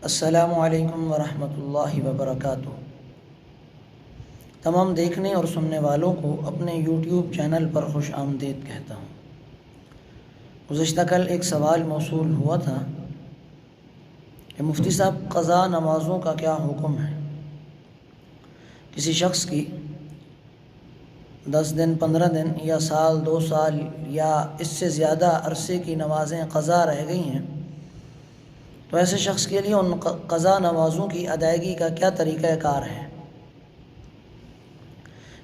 السلام علیکم ورحمۃ اللہ وبرکاتہ۔ تمام دیکھنے اور سننے والوں کو اپنے یوٹیوب چینل پر خوش آمدید کہتا ہوں۔ گزشتہ کل ایک سوال موصول ہوا تھا کہ مفتی صاحب قضا نمازوں کا کیا حکم ہے؟ کسی شخص کی 10 دن 15 دن یا سال 2 سال یا اس سے زیادہ عرصے کی نمازیں قضا رہ گئی ہیں، تو ایسے شخص کے لیے ان قضا نمازوں کی ادائیگی کا کیا طریقہ کار ہے؟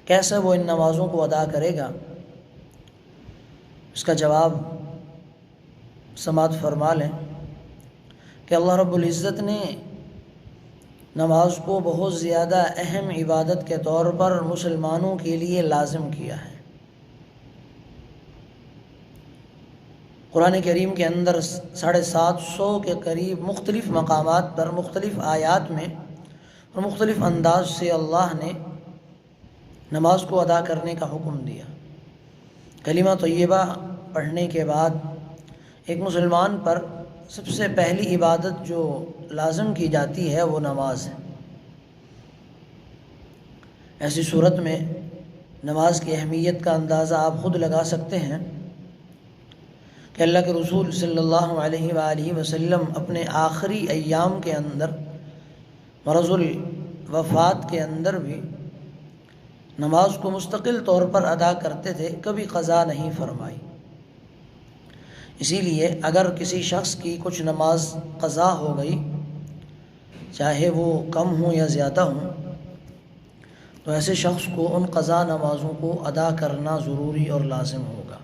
کیسے وہ ان نمازوں کو ادا کرے گا؟ اس کا جواب سماعت فرما لیں کہ اللہ رب العزت نے نماز کو بہت زیادہ اہم عبادت کے طور پر مسلمانوں کے لیے لازم کیا ہے۔ قرآن کریم کے اندر 750 کے قریب مختلف مقامات پر مختلف آیات میں اور مختلف انداز سے اللہ نے نماز کو ادا کرنے کا حکم دیا۔ کلمہ طیبہ پڑھنے کے بعد ایک مسلمان پر سب سے پہلی عبادت جو لازم کی جاتی ہے وہ نماز ہے۔ ایسی صورت میں نماز کی اہمیت کا اندازہ آپ خود لگا سکتے ہیں کہ اللہ کے رسول صلی اللہ علیہ وآلہ وسلم اپنے آخری ایام کے اندر مرض الوفات کے اندر بھی نماز کو مستقل طور پر ادا کرتے تھے، کبھی قضا نہیں فرمائی۔ اسی لیے اگر کسی شخص کی کچھ نماز قضا ہو گئی، چاہے وہ کم ہوں یا زیادہ ہوں، تو ایسے شخص کو ان قضا نمازوں کو ادا کرنا ضروری اور لازم ہوگا۔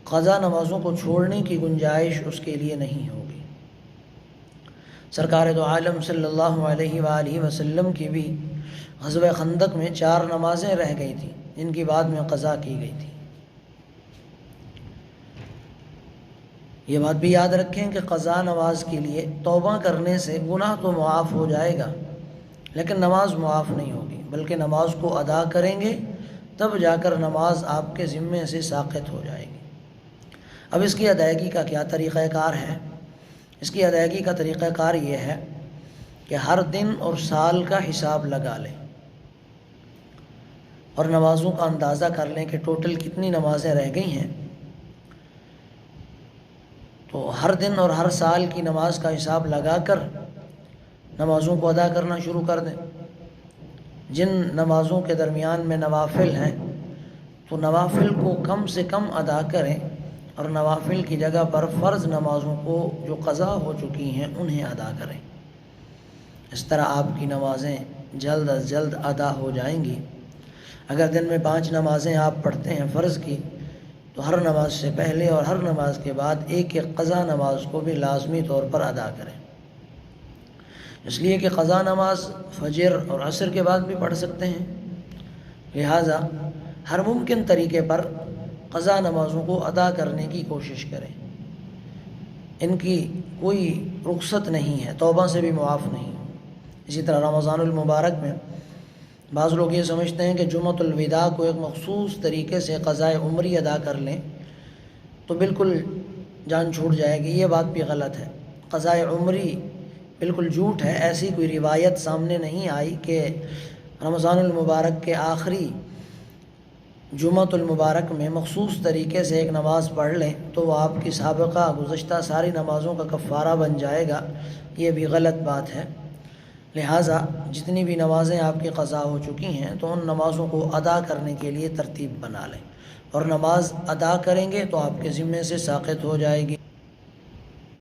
قضا نمازوں کو چھوڑنے کی گنجائش اس کے لیے نہیں ہوگی۔ سرکار دو عالم صلی اللہ علیہ وآلہ وسلم کی بھی غزوہ خندق میں 4 نمازیں رہ گئی تھیں، جن کی بعد میں قضا کی گئی تھی۔ یہ بات بھی یاد رکھیں کہ قضا نماز کے لیے توبہ کرنے سے گناہ تو معاف ہو جائے گا، لیکن نماز معاف نہیں ہوگی، بلکہ نماز کو ادا کریں گے تب جا کر نماز آپ کے ذمے سے ساقط ہو جائے گی۔ اب اس کی ادائیگی کا کیا طریقہ کار ہے؟ اس کی ادائیگی کا طریقہ کار یہ ہے کہ ہر دن اور سال کا حساب لگا لیں اور نمازوں کا اندازہ کر لیں کہ ٹوٹل کتنی نمازیں رہ گئی ہیں، تو ہر دن اور ہر سال کی نماز کا حساب لگا کر نمازوں کو ادا کرنا شروع کر دیں۔ جن نمازوں کے درمیان میں نوافل ہیں تو نوافل کو کم سے کم ادا کریں اور نوافل کی جگہ پر فرض نمازوں کو جو قضا ہو چکی ہیں انہیں ادا کریں۔ اس طرح آپ کی نمازیں جلد از جلد ادا ہو جائیں گی۔ اگر دن میں 5 نمازیں آپ پڑھتے ہیں فرض کی، تو ہر نماز سے پہلے اور ہر نماز کے بعد ایک قضا نماز کو بھی لازمی طور پر ادا کریں، اس لیے کہ قضا نماز فجر اور عصر کے بعد بھی پڑھ سکتے ہیں۔ لہٰذا ہر ممکن طریقے پر قضا نمازوں کو ادا کرنے کی کوشش کریں۔ ان کی کوئی رخصت نہیں ہے، توبہ سے بھی معاف نہیں۔ اسی طرح رمضان المبارک میں بعض لوگ یہ سمجھتے ہیں کہ جمعۃ الوداع کو ایک مخصوص طریقے سے قضائے عمری ادا کر لیں تو بالکل جان چھوٹ جائے گی۔ یہ بات بھی غلط ہے، قضائے عمری بالکل جھوٹ ہے۔ ایسی کوئی روایت سامنے نہیں آئی کہ رمضان المبارک کے آخری جمعۃ المبارک میں مخصوص طریقے سے ایک نماز پڑھ لیں تو وہ آپ کی سابقہ گزشتہ ساری نمازوں کا کفارہ بن جائے گا۔ یہ بھی غلط بات ہے۔ لہٰذا جتنی بھی نمازیں آپ کی قضا ہو چکی ہیں تو ان نمازوں کو ادا کرنے کے لیے ترتیب بنا لیں، اور نماز ادا کریں گے تو آپ کے ذمے سے ساقط ہو جائے گی۔